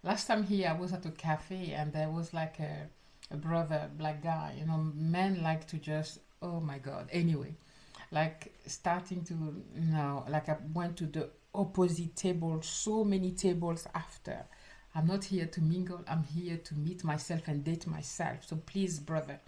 Last time here, I was at a cafe and there was like a brother, black guy. You know, men like to just, oh my God. Anyway, like starting to, like I went to the opposite table, so many tables after. I'm not here to mingle, I'm here to meet myself and date myself. So please, brother,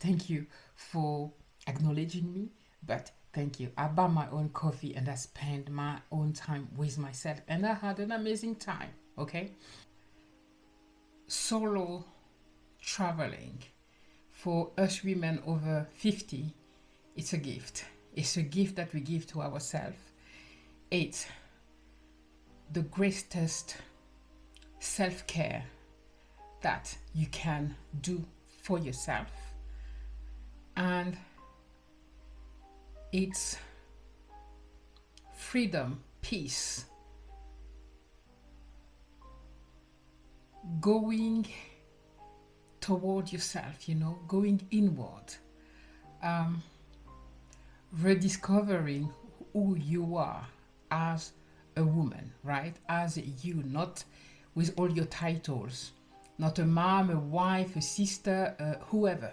thank you for acknowledging me, but thank you. I buy my own coffee and I spend my own time with myself, and I had an amazing time. Okay, solo traveling for us women over 50, it's a gift. It's a gift that we give to ourselves. It's the greatest self care that you can do for yourself, and it's freedom, peace, going toward yourself, going inward, um, rediscovering who you are as a woman, right? As you, not with all your titles, not a mom, a wife, a sister, whoever,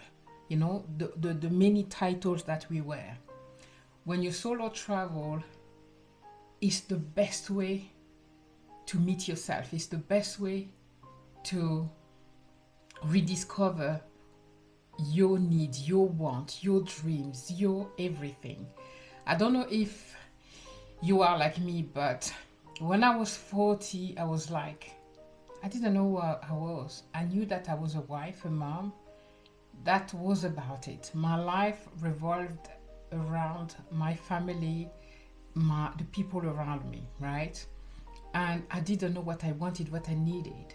the many titles that we wear. When you solo travel, it's the best way to meet yourself. It's the best way to rediscover your needs, your wants, your dreams, your everything. I don't know if you are like me, but when I was 40, I was like, I didn't know who I was. I knew that I was a wife, a mom. That was about it. My life revolved around my family, the people around me, right? And I didn't know what I wanted, what I needed.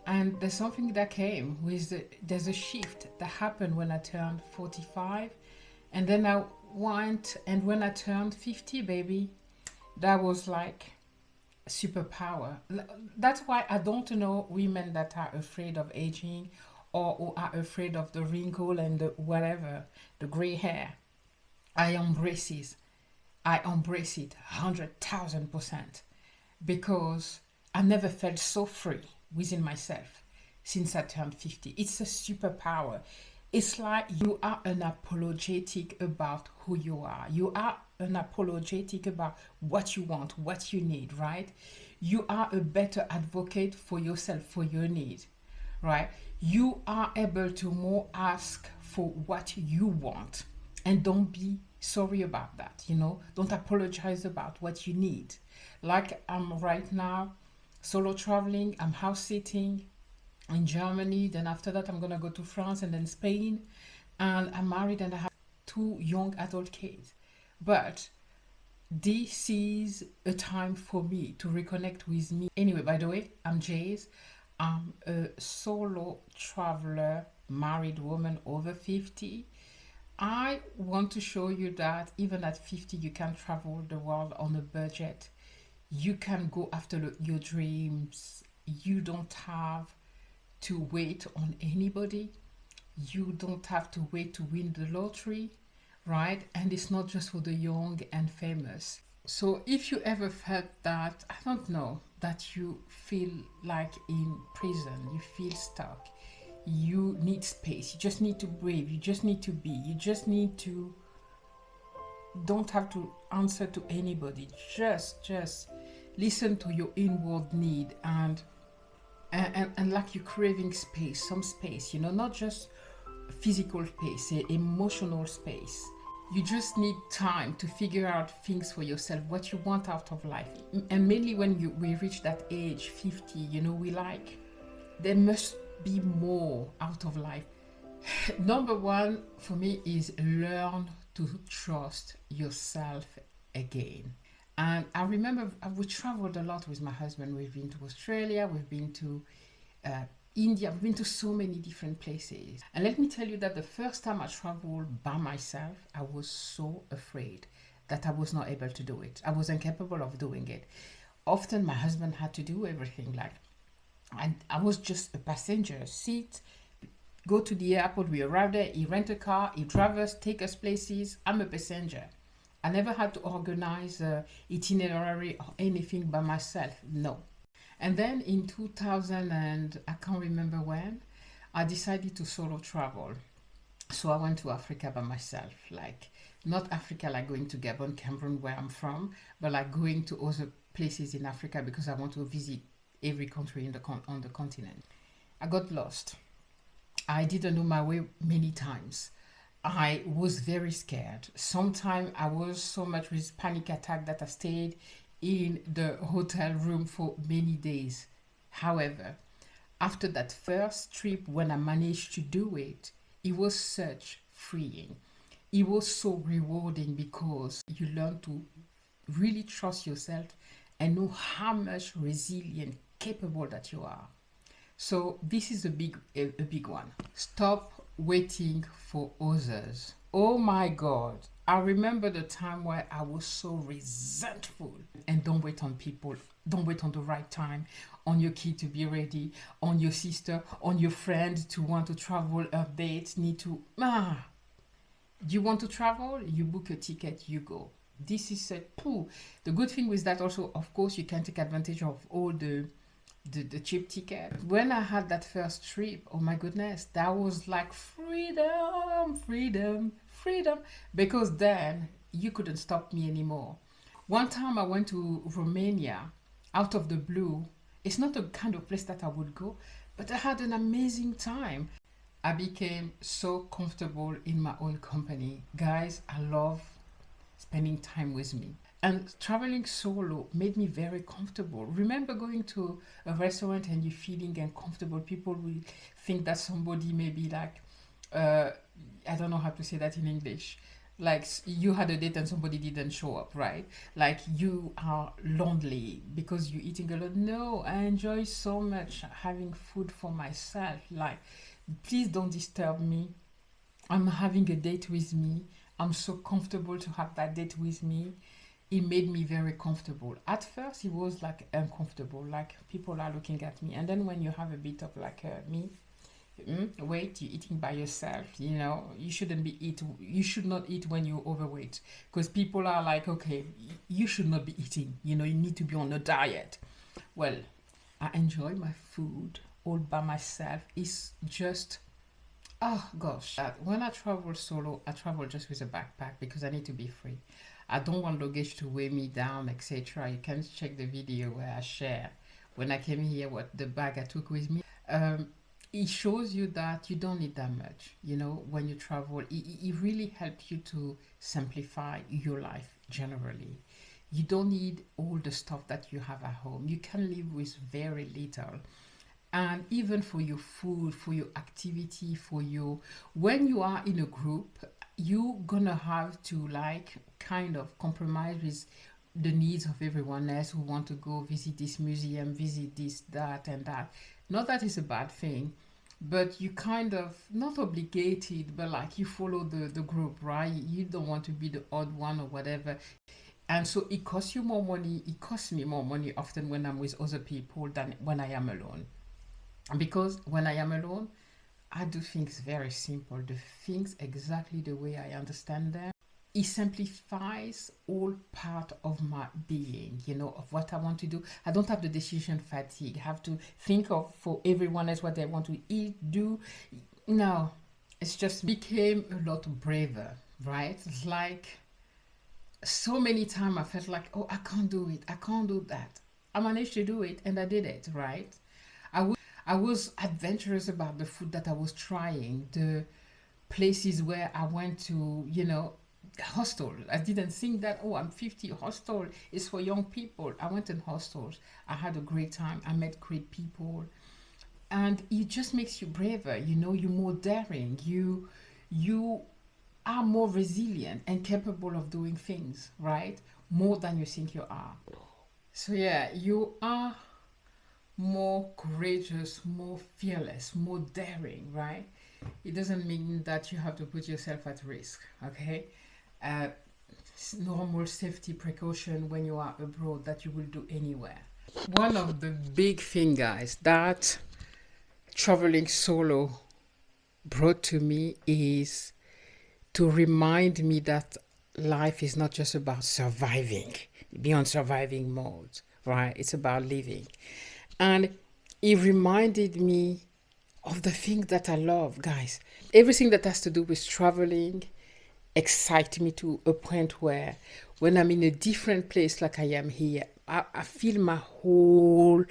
And there's something that came with there's a shift that happened when I turned 45. And then I went, and when I turned 50, baby, that was like superpower. That's why I don't know women that are afraid of aging, or are afraid of the wrinkle and the whatever, the gray hair. I embrace it. I embrace it 100,000%, because I never felt so free within myself since I turned 50. It's a superpower. It's like you are unapologetic about who you are. You are unapologetic about what you want, what you need, right? You are a better advocate for yourself, for your need, right? You are able to more ask for what you want, and don't be sorry about that, Don't apologize about what you need. Like I'm right now, solo traveling, I'm house sitting in Germany. Then after that, I'm gonna go to France and then Spain. And I'm married and I have two young adult kids. But this is a time for me to reconnect with me. Anyway, by the way, I'm Jace. I'm a solo traveler, married woman over 50. I want to show you that even at 50, you can travel the world on a budget. You can go after your dreams. You don't have to wait on anybody. You don't have to wait to win the lottery, right? And it's not just for the young and famous. So if you ever felt that, I don't know, that you feel like in prison, you feel stuck, you need space, you just need to breathe, you just need to be, you just need to, don't have to answer to anybody. Just listen to your inward need, and like you're craving space, some space, not just physical space, emotional space. You just need time to figure out things for yourself, what you want out of life. And mainly when we reach that age 50, we like, there must be more out of life. Number one for me is learn to trust yourself again. And I remember we traveled a lot with my husband. We've been to Australia, we've been to India, we've been to so many different places. And let me tell you that the first time I traveled by myself, I was so afraid that I was not able to do it. I was incapable of doing it. Often my husband had to do everything, like, and I was just a passenger seat. Go to the airport, we arrive there, he rent a car, he drive us, take us places. I'm a passenger. I never had to organize itinerary or anything by myself, no. And then in 2000, and I can't remember when, I decided to solo travel. So I went to Africa by myself, like not Africa like going to Gabon, Cameroon, where I'm from, but like going to other places in Africa because I want to visit every country in on the continent. I got lost. I didn't know my way many times. I was very scared. Sometimes I was so much with panic attack that I stayed in the hotel room for many days. However, after that first trip, when I managed to do it, it was such freeing. It was so rewarding because you learn to really trust yourself and know how much resilient, capable that you are. So this is a big one. Stop waiting for others. Oh my God. I remember the time where I was so resentful. And don't wait on people. Don't wait on the right time, on your kid to be ready, on your sister, on your friend to want to travel, updates, need to. You want to travel? You book a ticket, you go. This is a pooh. The good thing with that also, of course, you can take advantage of all the cheap ticket. When I had that first trip, oh my goodness, that was like freedom, freedom, freedom. Because then you couldn't stop me anymore. One time I went to Romania out of the blue. It's not the kind of place that I would go, but I had an amazing time. I became so comfortable in my own company. Guys, I love spending time with me. And traveling solo made me very comfortable. Remember going to a restaurant and you're feeling uncomfortable. People will think that somebody may be like, I don't know how to say that in English. Like you had a date and somebody didn't show up, right? Like you are lonely because you're eating alone. No, I enjoy so much having food for myself. Like, please don't disturb me. I'm having a date with me. I'm so comfortable to have that date with me. It made me very comfortable. At first, it was like uncomfortable, like people are looking at me. And then when you have a bit of like me, wait, you're eating by yourself. You shouldn't be eat. You should not eat when you're overweight because people are like, okay, you should not be eating. You need to be on a diet. Well, I enjoy my food all by myself. It's just. Oh gosh, when I travel solo, I travel just with a backpack because I need to be free. I don't want luggage to weigh me down, etc. You can check the video where I share when I came here what the bag I took with me. It shows you that you don't need that much. When you travel, it really helps you to simplify your life generally. You don't need all the stuff that you have at home. You can live with very little. And even for your food, for your activity, when you are in a group, you're gonna have to like kind of compromise with the needs of everyone else who want to go visit this museum, visit this, that, and that. Not that it's a bad thing, but you kind of not obligated, but like you follow the group, right? You don't want to be the odd one or whatever. And so it costs you more money. It costs me more money often when I'm with other people than when I am alone. Because when I am alone, I do things very simple, the things exactly the way I understand them. It simplifies all part of my being, of what I want to do. I don't have the decision fatigue. I have to think of for everyone else what they want to eat, do. No, it's just became a lot braver, right? It's like so many times I felt like, oh, I can't do it. I can't do that. I managed to do it and I did it, right? I was adventurous about the food that I was trying, the places where I went to, hostel. I didn't think that, oh, I'm 50, hostel is for young people. I went in hostels. I had a great time. I met great people. And it just makes you braver, you're more daring. You are more resilient and capable of doing things, right? More than you think you are. So yeah, you are more courageous, more fearless, more daring, right? It doesn't mean that you have to put yourself at risk, okay? Normal safety precaution when you are abroad that you will do anywhere. One of the big thing, guys, that traveling solo brought to me is to remind me that life is not just about surviving, be on surviving mode, right? It's about living. And it reminded me of the things that I love, guys. Everything that has to do with traveling excites me to a point where when I'm in a different place like I am here, I feel my whole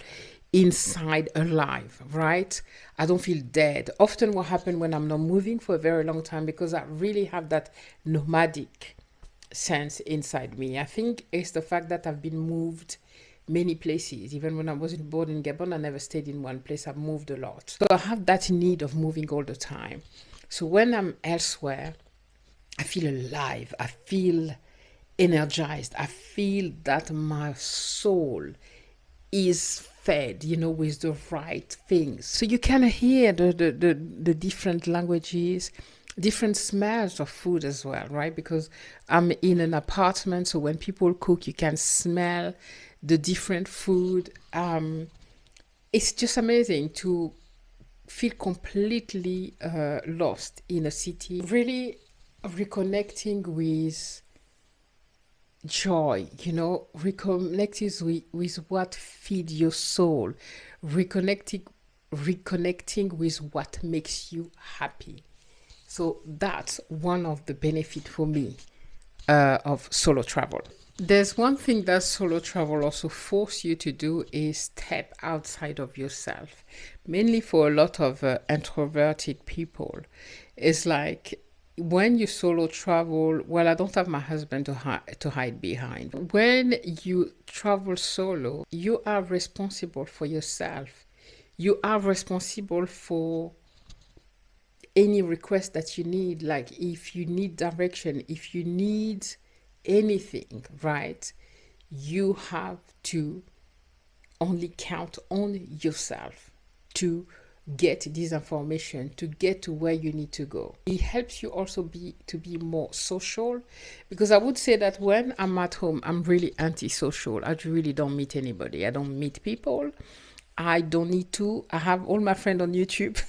inside alive, right? I don't feel dead. Often what happens when I'm not moving for a very long time, because I really have that nomadic sense inside me. I think it's the fact that I've been moved many places. Even when I wasn't born in Gabon, I never stayed in one place. I've moved a lot. So I have that need of moving all the time. So when I'm elsewhere, I feel alive. I feel energized. I feel that my soul is fed, with the right things. So you can hear the different languages, different smells of food as well, right? Because I'm in an apartment, so when people cook, you can smell the different food. It's just amazing to feel completely lost in a city, really reconnecting with joy, reconnecting with what feeds your soul, reconnecting with what makes you happy. So that's one of the benefits for me of solo travel. There's one thing that solo travel also force you to do is step outside of yourself. Mainly for a lot of introverted people, it's like when you solo travel. Well, I don't have my husband to hide behind. When you travel solo, you are responsible for yourself. You are responsible for any request that you need. Like if you need direction, if you need anything, right? You have to only count on yourself to get this information, to get to where you need to go. It helps you also to be more social, because I would say that when I'm at home, I'm really antisocial. I really don't meet anybody. I don't meet people. I don't need to. I have all my friends on YouTube.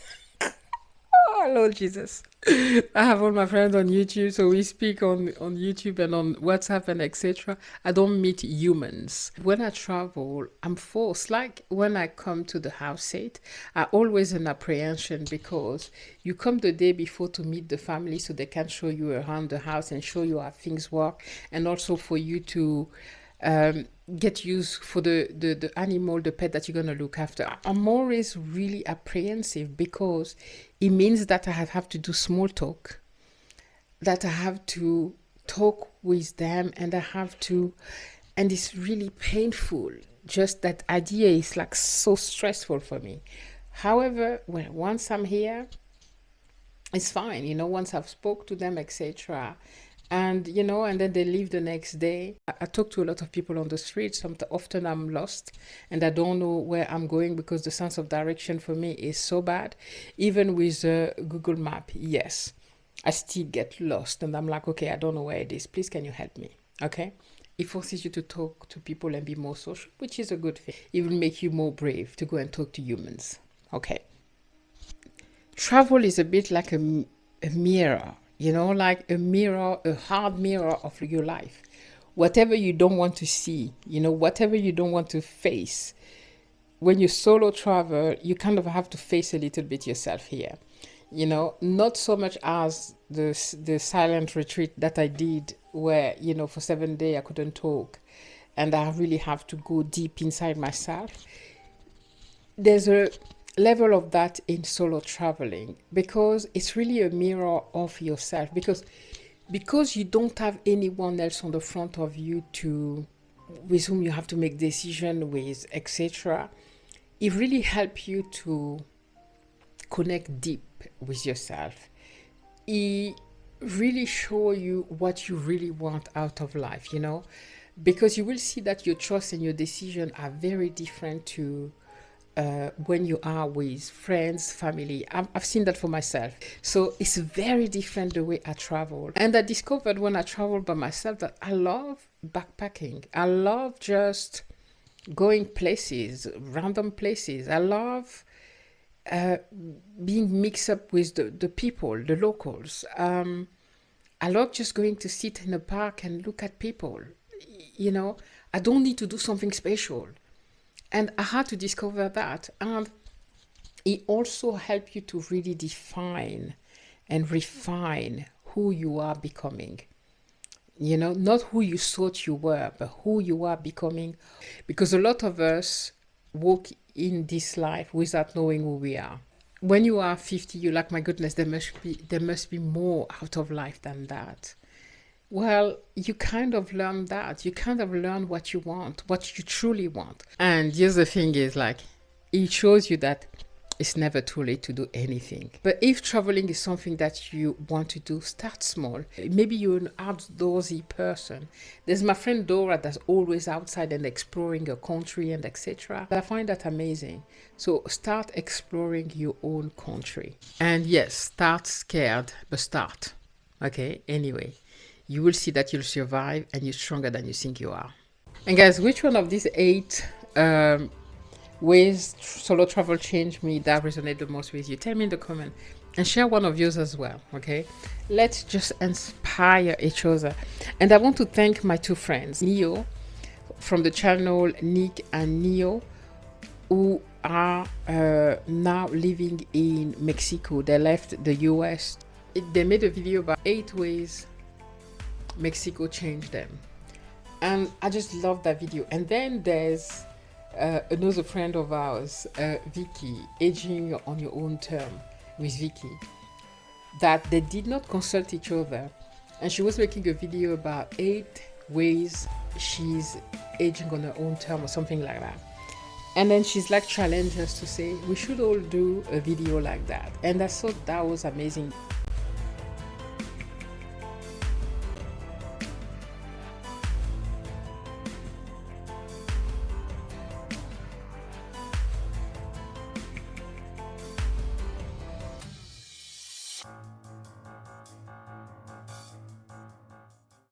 Oh, Lord Jesus. I have all my friends on YouTube, so we speak on YouTube and on WhatsApp and etc. I don't meet humans. When I travel, I'm forced. Like when I come to the house set, I always in apprehension, because you come the day before to meet the family so they can show you around the house and show you how things work, and also for you to get used for the animal, the pet that you're going to look after. I'm always really apprehensive, because it means that I have to do small talk, that I have to talk with them, and and it's really painful. Just that idea is like so stressful for me. However, once I'm here, it's fine, once I've spoke to them, etc. And and then they leave the next day. I talk to a lot of people on the street. Often I'm lost and I don't know where I'm going, because the sense of direction for me is so bad. Even with Google Map, yes, I still get lost, and I'm like, okay, I don't know where it is, please can you help me? Okay. It forces you to talk to people and be more social, which is a good thing. It will make you more brave to go and talk to humans. Okay. Travel is a bit like a mirror, like a mirror, a hard mirror of your life. Whatever you don't want to see, whatever you don't want to face. When you solo travel, you kind of have to face a little bit yourself here. Not so much as the silent retreat that I did, where, for 7 days I couldn't talk and I really have to go deep inside myself. There's a level of that in solo traveling, because it's really a mirror of yourself, because you don't have anyone else on the front of you with whom you have to make decision with, etc. It really helps you to connect deep with yourself. It really show you what you really want out of life, because you will see that your choice and your decision are very different to when you are with friends, family. I've seen that for myself. So it's very different the way I travel. And I discovered when I travel by myself that I love backpacking. I love just going places, random places. I love being mixed up with the people, the locals. I love just going to sit in a park and look at people. I don't need to do something special. And I had to discover that. And it also helps you to really define and refine who you are becoming. You know, not who you thought you were, but who you are becoming. Because a lot of us walk in this life without knowing who we are. When you are 50, you're like, my goodness, there must be more out of life than that. Well, you kind of learn that. You kind of learn what you want, what you truly want. And here's the thing is like, it shows you that it's never too late to do anything. But if traveling is something that you want to do, start small. Maybe you're an outdoorsy person. There's my friend Dora that's always outside and exploring a country and etc. I find that amazing. So start exploring your own country. And yes, start scared, but start. Okay, anyway, you will see that you'll survive and you're stronger than you think you are. And guys, which one of these 8 ways solo travel changed me that resonate the most with you? Tell me in the comment and share one of yours as well. Okay, let's just inspire each other. And I want to thank my 2 friends, Neo from the channel Nick and Neo, who are now living in Mexico. They left the US. They made a video about 8 ways Mexico changed them, and I just love that video. And then there's another friend of ours, Vicky, Aging on Your Own Term with Vicky, that they did not consult each other, and she was making a video about 8 ways she's aging on her own term or something like that. And then she's like challenged us to say we should all do a video like that, and I thought that was amazing.